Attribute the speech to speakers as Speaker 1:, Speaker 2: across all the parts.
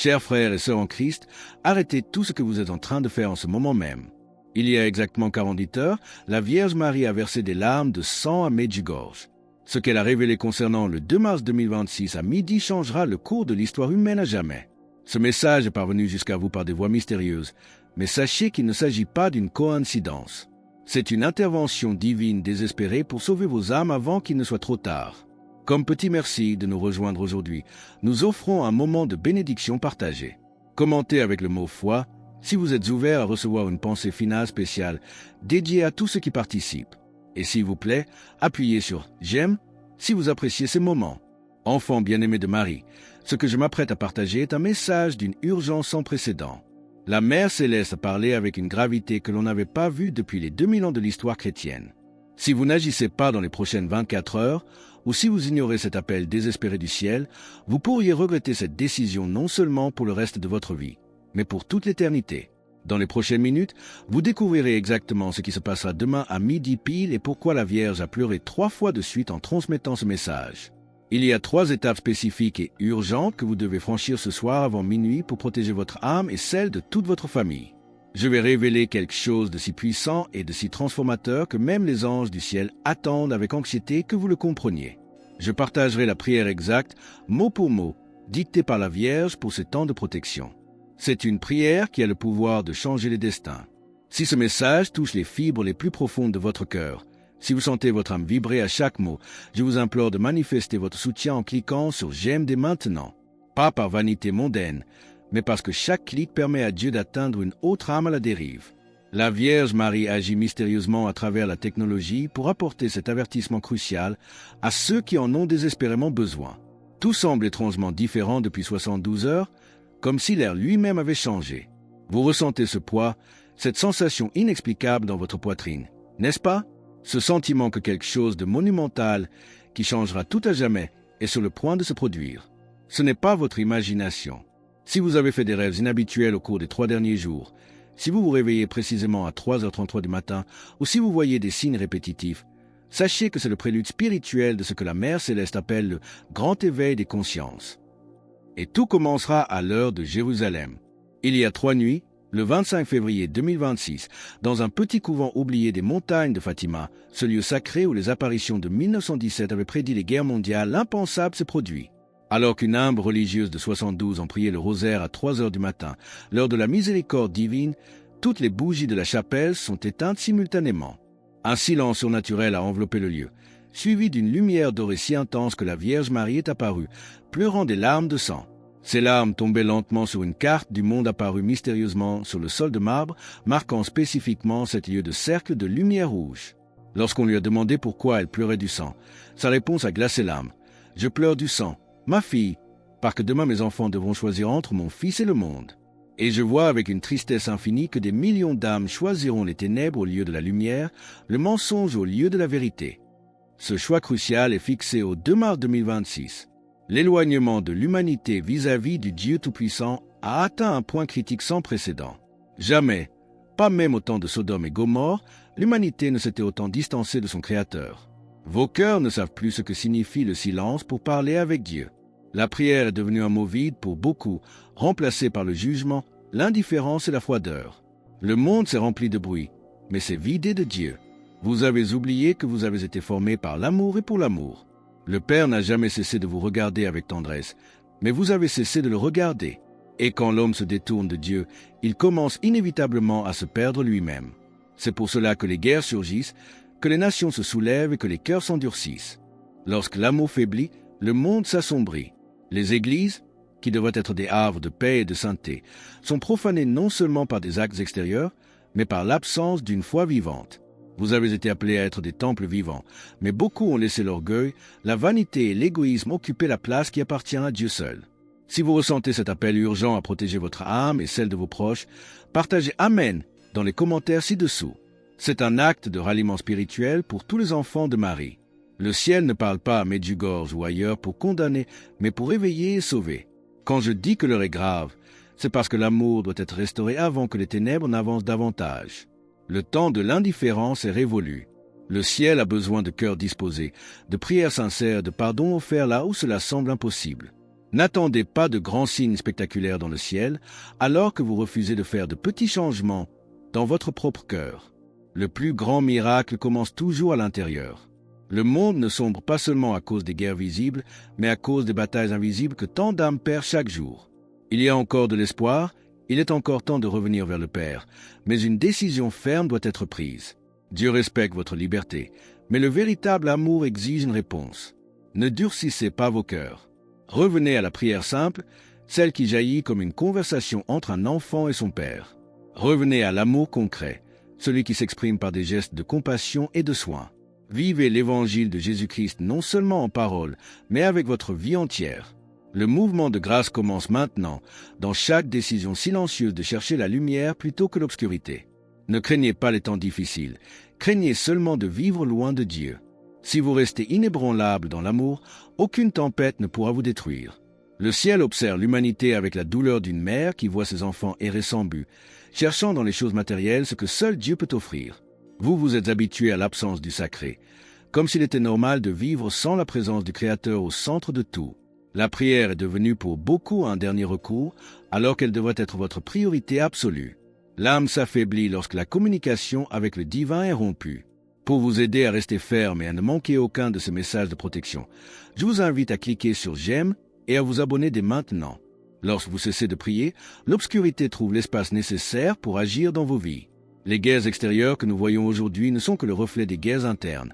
Speaker 1: Chers frères et sœurs en Christ, arrêtez tout ce que vous êtes en train de faire en ce moment même. Il y a exactement 48 heures, la Vierge Marie a versé des larmes de sang à Medjugorje. Ce qu'elle a révélé concernant le 2 mars 2026 à midi changera le cours de l'histoire humaine à jamais. Ce message est parvenu jusqu'à vous par des voies mystérieuses, mais sachez qu'il ne s'agit pas d'une coïncidence. C'est une intervention divine désespérée pour sauver vos âmes avant qu'il ne soit trop tard. Comme petit merci de nous rejoindre aujourd'hui, nous offrons un moment de bénédiction partagée. Commentez avec le mot « foi » si vous êtes ouvert à recevoir une pensée finale spéciale dédiée à tous ceux qui participent. Et s'il vous plaît, appuyez sur « j'aime » si vous appréciez ces moments. Enfant bien-aimé de Marie, ce que je m'apprête à partager est un message d'une urgence sans précédent. La Mère Céleste a parlé avec une gravité que l'on n'avait pas vue depuis les 2000 ans de l'histoire chrétienne. Si vous n'agissez pas dans les prochaines 24 heures, ou si vous ignorez cet appel désespéré du ciel, vous pourriez regretter cette décision non seulement pour le reste de votre vie, mais pour toute l'éternité. Dans les prochaines minutes, vous découvrirez exactement ce qui se passera demain à midi pile et pourquoi la Vierge a pleuré 3 fois de suite en transmettant ce message. Il y a 3 étapes spécifiques et urgentes que vous devez franchir ce soir avant minuit pour protéger votre âme et celle de toute votre famille. Je vais révéler quelque chose de si puissant et de si transformateur que même les anges du ciel attendent avec anxiété que vous le compreniez. Je partagerai la prière exacte, mot pour mot, dictée par la Vierge pour ce temps de protection. C'est une prière qui a le pouvoir de changer les destins. Si ce message touche les fibres les plus profondes de votre cœur, si vous sentez votre âme vibrer à chaque mot, je vous implore de manifester votre soutien en cliquant sur « J'aime dès maintenant ». Pas par vanité mondaine, mais parce que chaque clic permet à Dieu d'atteindre une autre âme à la dérive. La Vierge Marie agit mystérieusement à travers la technologie pour apporter cet avertissement crucial à ceux qui en ont désespérément besoin. Tout semble étrangement différent depuis 72 heures, comme si l'air lui-même avait changé. Vous ressentez ce poids, cette sensation inexplicable dans votre poitrine, n'est-ce pas? Ce sentiment que quelque chose de monumental, qui changera tout à jamais, est sur le point de se produire. Ce n'est pas votre imagination. Si vous avez fait des rêves inhabituels au cours des 3 derniers jours, si vous vous réveillez précisément à 3h33 du matin, ou si vous voyez des signes répétitifs, sachez que c'est le prélude spirituel de ce que la Mère Céleste appelle le grand éveil des consciences. Et tout commencera à l'heure de Jérusalem. Il y a 3 nuits, le 25 février 2026, dans un petit couvent oublié des montagnes de Fatima, ce lieu sacré où les apparitions de 1917 avaient prédit les guerres mondiales, l'impensable s'est produit. Alors qu'une humble religieuse de 72 en priait le rosaire à 3 heures du matin, l'heure de la miséricorde divine, toutes les bougies de la chapelle sont éteintes simultanément. Un silence surnaturel a enveloppé le lieu, suivi d'une lumière dorée si intense que la Vierge Marie est apparue, pleurant des larmes de sang. Ces larmes tombaient lentement sur une carte du monde apparue mystérieusement sur le sol de marbre, marquant spécifiquement cet lieu de cercle de lumière rouge. Lorsqu'on lui a demandé pourquoi elle pleurait du sang, sa réponse a glacé l'âme. « Je pleure du sang, ma fille, parce que demain mes enfants devront choisir entre mon fils et le monde. Et je vois avec une tristesse infinie que des millions d'âmes choisiront les ténèbres au lieu de la lumière, le mensonge au lieu de la vérité. Ce choix crucial est fixé au 2 mars 2026. L'éloignement de l'humanité vis-à-vis du Dieu Tout-Puissant a atteint un point critique sans précédent. Jamais, pas même au temps de Sodome et Gomorrhe, l'humanité ne s'était autant distancée de son Créateur. Vos cœurs ne savent plus ce que signifie le silence pour parler avec Dieu. La prière est devenue un mot vide pour beaucoup, remplacé par le jugement, l'indifférence et la froideur. Le monde s'est rempli de bruit, mais c'est vidé de Dieu. Vous avez oublié que vous avez été formé par l'amour et pour l'amour. Le Père n'a jamais cessé de vous regarder avec tendresse, mais vous avez cessé de le regarder. Et quand l'homme se détourne de Dieu, il commence inévitablement à se perdre lui-même. C'est pour cela que les guerres surgissent, que les nations se soulèvent et que les cœurs s'endurcissent. Lorsque l'amour faiblit, le monde s'assombrit. Les églises, qui devraient être des havres de paix et de sainteté, sont profanées non seulement par des actes extérieurs, mais par l'absence d'une foi vivante. Vous avez été appelés à être des temples vivants, mais beaucoup ont laissé l'orgueil, la vanité et l'égoïsme occuper la place qui appartient à Dieu seul. Si vous ressentez cet appel urgent à protéger votre âme et celle de vos proches, partagez Amen dans les commentaires ci-dessous. C'est un acte de ralliement spirituel pour tous les enfants de Marie. Le ciel ne parle pas à Medjugorje ou ailleurs pour condamner, mais pour éveiller et sauver. Quand je dis que l'heure est grave, c'est parce que l'amour doit être restauré avant que les ténèbres n'avancent davantage. Le temps de l'indifférence est révolu. Le ciel a besoin de cœurs disposés, de prières sincères, de pardon offerts là où cela semble impossible. N'attendez pas de grands signes spectaculaires dans le ciel, alors que vous refusez de faire de petits changements dans votre propre cœur. Le plus grand miracle commence toujours à l'intérieur. Le monde ne sombre pas seulement à cause des guerres visibles, mais à cause des batailles invisibles que tant d'âmes perdent chaque jour. Il y a encore de l'espoir, il est encore temps de revenir vers le Père, mais une décision ferme doit être prise. Dieu respecte votre liberté, mais le véritable amour exige une réponse. Ne durcissez pas vos cœurs. Revenez à la prière simple, celle qui jaillit comme une conversation entre un enfant et son père. Revenez à l'amour concret, celui qui s'exprime par des gestes de compassion et de soin. Vivez l'évangile de Jésus-Christ non seulement en parole, mais avec votre vie entière. Le mouvement de grâce commence maintenant, dans chaque décision silencieuse de chercher la lumière plutôt que l'obscurité. Ne craignez pas les temps difficiles, craignez seulement de vivre loin de Dieu. Si vous restez inébranlable dans l'amour, aucune tempête ne pourra vous détruire. Le ciel observe l'humanité avec la douleur d'une mère qui voit ses enfants errer sans but, cherchant dans les choses matérielles ce que seul Dieu peut offrir. Vous vous êtes habitué à l'absence du sacré, comme s'il était normal de vivre sans la présence du Créateur au centre de tout. La prière est devenue pour beaucoup un dernier recours, alors qu'elle devrait être votre priorité absolue. L'âme s'affaiblit lorsque la communication avec le divin est rompue. Pour vous aider à rester ferme et à ne manquer aucun de ces messages de protection, je vous invite à cliquer sur j'aime et à vous abonner dès maintenant. Lorsque vous cessez de prier, l'obscurité trouve l'espace nécessaire pour agir dans vos vies. Les guerres extérieures que nous voyons aujourd'hui ne sont que le reflet des guerres internes.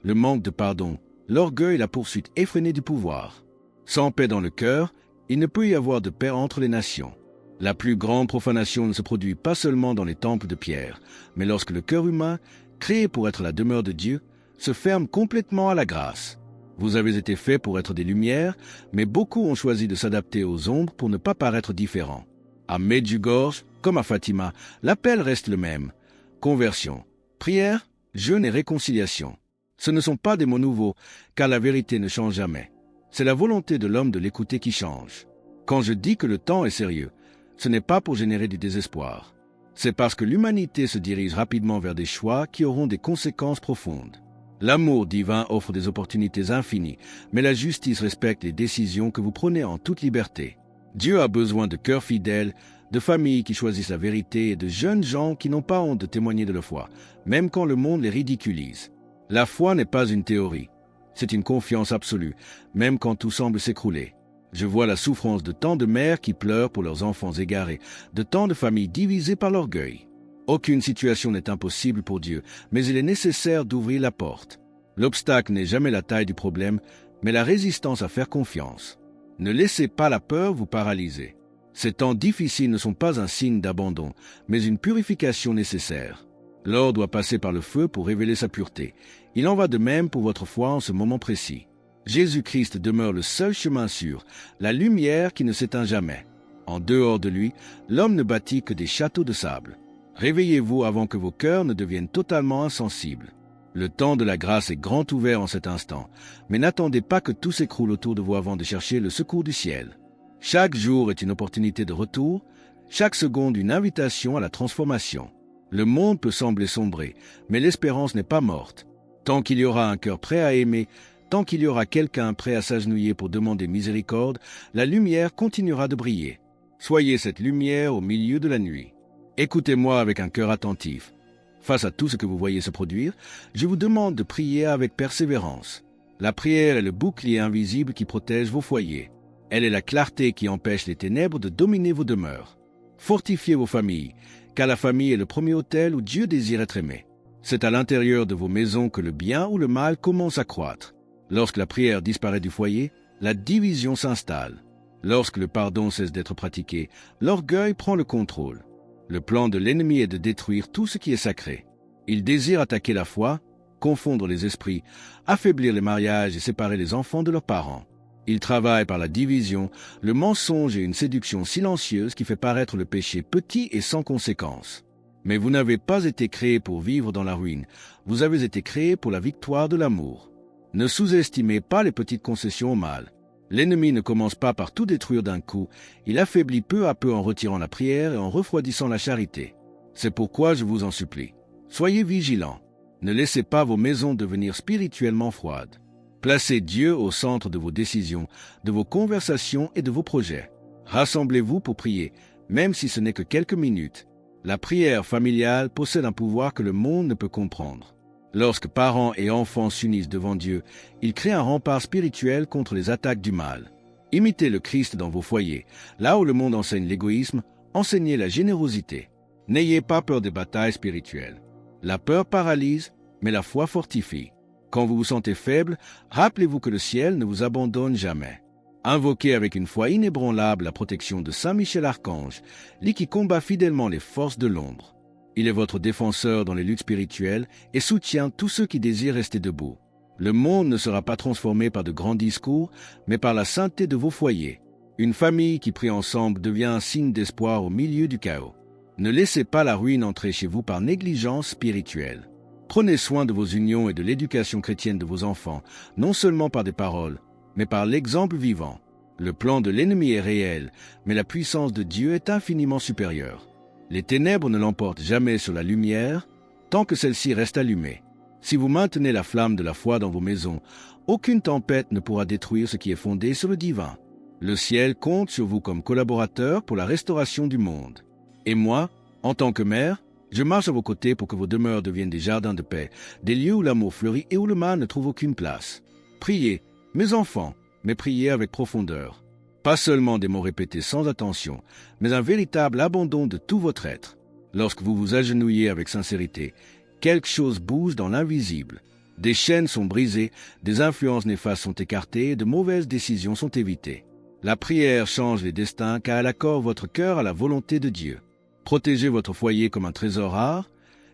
Speaker 1: Le manque de pardon, l'orgueil et la poursuite effrénée du pouvoir. Sans paix dans le cœur, il ne peut y avoir de paix entre les nations. La plus grande profanation ne se produit pas seulement dans les temples de pierre, mais lorsque le cœur humain, créé pour être la demeure de Dieu, se ferme complètement à la grâce. Vous avez été faits pour être des lumières, mais beaucoup ont choisi de s'adapter aux ombres pour ne pas paraître différents. À Medjugorje, comme à Fatima, l'appel reste le même. Conversion, prière, jeûne et réconciliation. Ce ne sont pas des mots nouveaux, car la vérité ne change jamais. C'est la volonté de l'homme de l'écouter qui change. Quand je dis que le temps est sérieux, ce n'est pas pour générer du désespoir. C'est parce que l'humanité se dirige rapidement vers des choix qui auront des conséquences profondes. L'amour divin offre des opportunités infinies, mais la justice respecte les décisions que vous prenez en toute liberté. Dieu a besoin de cœurs fidèles, de familles qui choisissent la vérité et de jeunes gens qui n'ont pas honte de témoigner de leur foi, même quand le monde les ridiculise. La foi n'est pas une théorie, c'est une confiance absolue, même quand tout semble s'écrouler. Je vois la souffrance de tant de mères qui pleurent pour leurs enfants égarés, de tant de familles divisées par l'orgueil. Aucune situation n'est impossible pour Dieu, mais il est nécessaire d'ouvrir la porte. L'obstacle n'est jamais la taille du problème, mais la résistance à faire confiance. Ne laissez pas la peur vous paralyser. Ces temps difficiles ne sont pas un signe d'abandon, mais une purification nécessaire. L'or doit passer par le feu pour révéler sa pureté. Il en va de même pour votre foi en ce moment précis. Jésus-Christ demeure le seul chemin sûr, la lumière qui ne s'éteint jamais. En dehors de lui, l'homme ne bâtit que des châteaux de sable. Réveillez-vous avant que vos cœurs ne deviennent totalement insensibles. Le temps de la grâce est grand ouvert en cet instant, mais n'attendez pas que tout s'écroule autour de vous avant de chercher le secours du ciel. Chaque jour est une opportunité de retour, chaque seconde une invitation à la transformation. Le monde peut sembler sombrer, mais l'espérance n'est pas morte. Tant qu'il y aura un cœur prêt à aimer, tant qu'il y aura quelqu'un prêt à s'agenouiller pour demander miséricorde, la lumière continuera de briller. Soyez cette lumière au milieu de la nuit. Écoutez-moi avec un cœur attentif. Face à tout ce que vous voyez se produire, je vous demande de prier avec persévérance. La prière est le bouclier invisible qui protège vos foyers. Elle est la clarté qui empêche les ténèbres de dominer vos demeures. Fortifiez vos familles, car la famille est le premier autel où Dieu désire être aimé. C'est à l'intérieur de vos maisons que le bien ou le mal commence à croître. Lorsque la prière disparaît du foyer, la division s'installe. Lorsque le pardon cesse d'être pratiqué, l'orgueil prend le contrôle. Le plan de l'ennemi est de détruire tout ce qui est sacré. Il désire attaquer la foi, confondre les esprits, affaiblir les mariages et séparer les enfants de leurs parents. Il travaille par la division, le mensonge et une séduction silencieuse qui fait paraître le péché petit et sans conséquence. Mais vous n'avez pas été créé pour vivre dans la ruine, vous avez été créé pour la victoire de l'amour. Ne sous-estimez pas les petites concessions au mal. L'ennemi ne commence pas par tout détruire d'un coup, il affaiblit peu à peu en retirant la prière et en refroidissant la charité. C'est pourquoi je vous en supplie. Soyez vigilants. Ne laissez pas vos maisons devenir spirituellement froides. Placez Dieu au centre de vos décisions, de vos conversations et de vos projets. Rassemblez-vous pour prier, même si ce n'est que quelques minutes. La prière familiale possède un pouvoir que le monde ne peut comprendre. Lorsque parents et enfants s'unissent devant Dieu, il crée un rempart spirituel contre les attaques du mal. Imitez le Christ dans vos foyers. Là où le monde enseigne l'égoïsme, enseignez la générosité. N'ayez pas peur des batailles spirituelles. La peur paralyse, mais la foi fortifie. Quand vous vous sentez faible, rappelez-vous que le ciel ne vous abandonne jamais. Invoquez avec une foi inébranlable la protection de Saint Michel Archange, lui qui combat fidèlement les forces de l'ombre. Il est votre défenseur dans les luttes spirituelles et soutient tous ceux qui désirent rester debout. Le monde ne sera pas transformé par de grands discours, mais par la sainteté de vos foyers. Une famille qui prie ensemble devient un signe d'espoir au milieu du chaos. Ne laissez pas la ruine entrer chez vous par négligence spirituelle. Prenez soin de vos unions et de l'éducation chrétienne de vos enfants, non seulement par des paroles, mais par l'exemple vivant. Le plan de l'ennemi est réel, mais la puissance de Dieu est infiniment supérieure. Les ténèbres ne l'emportent jamais sur la lumière, tant que celle-ci reste allumée. Si vous maintenez la flamme de la foi dans vos maisons, aucune tempête ne pourra détruire ce qui est fondé sur le divin. Le ciel compte sur vous comme collaborateur pour la restauration du monde. Et moi, en tant que mère, je marche à vos côtés pour que vos demeures deviennent des jardins de paix, des lieux où l'amour fleurit et où le mal ne trouve aucune place. Priez, mes enfants, mais priez avec profondeur. Pas seulement des mots répétés sans attention, mais un véritable abandon de tout votre être. Lorsque vous vous agenouillez avec sincérité, quelque chose bouge dans l'invisible. Des chaînes sont brisées, des influences néfastes sont écartées et de mauvaises décisions sont évitées. La prière change les destins car elle accorde votre cœur à la volonté de Dieu. Protégez votre foyer comme un trésor rare,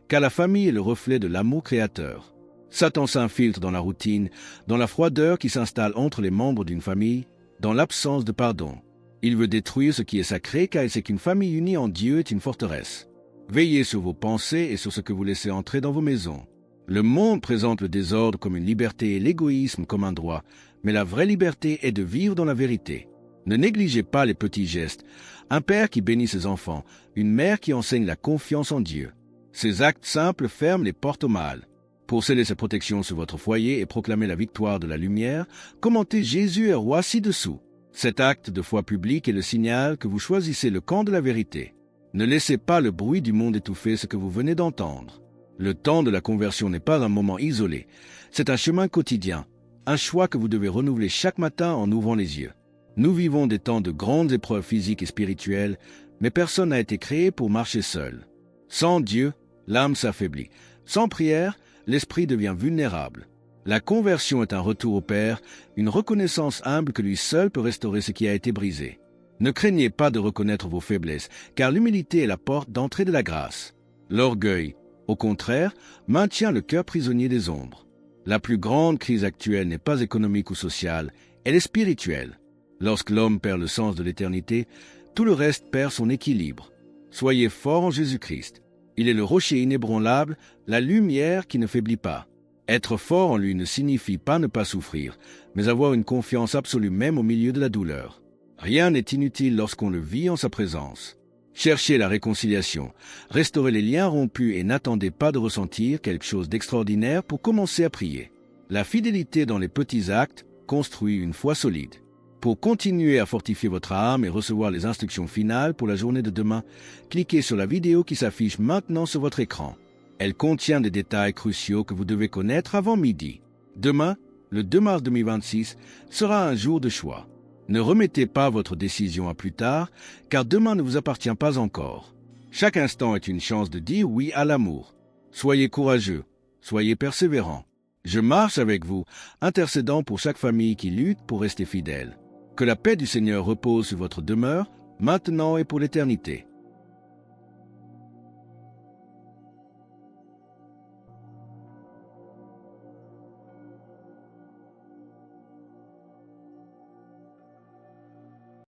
Speaker 1: car la famille est le reflet de l'amour créateur. Satan s'infiltre dans la routine, dans la froideur qui s'installe entre les membres d'une famille, dans l'absence de pardon. Il veut détruire ce qui est sacré car il sait qu'une famille unie en Dieu est une forteresse. Veillez sur vos pensées et sur ce que vous laissez entrer dans vos maisons. Le monde présente le désordre comme une liberté et l'égoïsme comme un droit, mais la vraie liberté est de vivre dans la vérité. Ne négligez pas les petits gestes. Un père qui bénit ses enfants, une mère qui enseigne la confiance en Dieu. Ces actes simples ferment les portes au mal. Pour sceller sa protection sur votre foyer et proclamer la victoire de la lumière, commentez Jésus est roi ci-dessous. Cet acte de foi publique est le signal que vous choisissez le camp de la vérité. Ne laissez pas le bruit du monde étouffer ce que vous venez d'entendre. Le temps de la conversion n'est pas un moment isolé. C'est un chemin quotidien, un choix que vous devez renouveler chaque matin en ouvrant les yeux. Nous vivons des temps de grandes épreuves physiques et spirituelles, mais personne n'a été créé pour marcher seul. Sans Dieu, l'âme s'affaiblit. Sans prière, l'esprit devient vulnérable. La conversion est un retour au Père, une reconnaissance humble que lui seul peut restaurer ce qui a été brisé. Ne craignez pas de reconnaître vos faiblesses, car l'humilité est la porte d'entrée de la grâce. L'orgueil, au contraire, maintient le cœur prisonnier des ombres. La plus grande crise actuelle n'est pas économique ou sociale, elle est spirituelle. Lorsque l'homme perd le sens de l'éternité, tout le reste perd son équilibre. Soyez forts en Jésus-Christ. Il est le rocher inébranlable, la lumière qui ne faiblit pas. Être fort en lui ne signifie pas ne pas souffrir, mais avoir une confiance absolue même au milieu de la douleur. Rien n'est inutile lorsqu'on le vit en sa présence. Cherchez la réconciliation, restaurez les liens rompus et n'attendez pas de ressentir quelque chose d'extraordinaire pour commencer à prier. La fidélité dans les petits actes construit une foi solide. Pour continuer à fortifier votre âme et recevoir les instructions finales pour la journée de demain, cliquez sur la vidéo qui s'affiche maintenant sur votre écran. Elle contient des détails cruciaux que vous devez connaître avant midi. Demain, le 2 mars 2026, sera un jour de choix. Ne remettez pas votre décision à plus tard, car demain ne vous appartient pas encore. Chaque instant est une chance de dire oui à l'amour. Soyez courageux, soyez persévérants. Je marche avec vous, intercédant pour chaque famille qui lutte pour rester fidèle. Que la paix du Seigneur repose sur votre demeure, maintenant et pour l'éternité.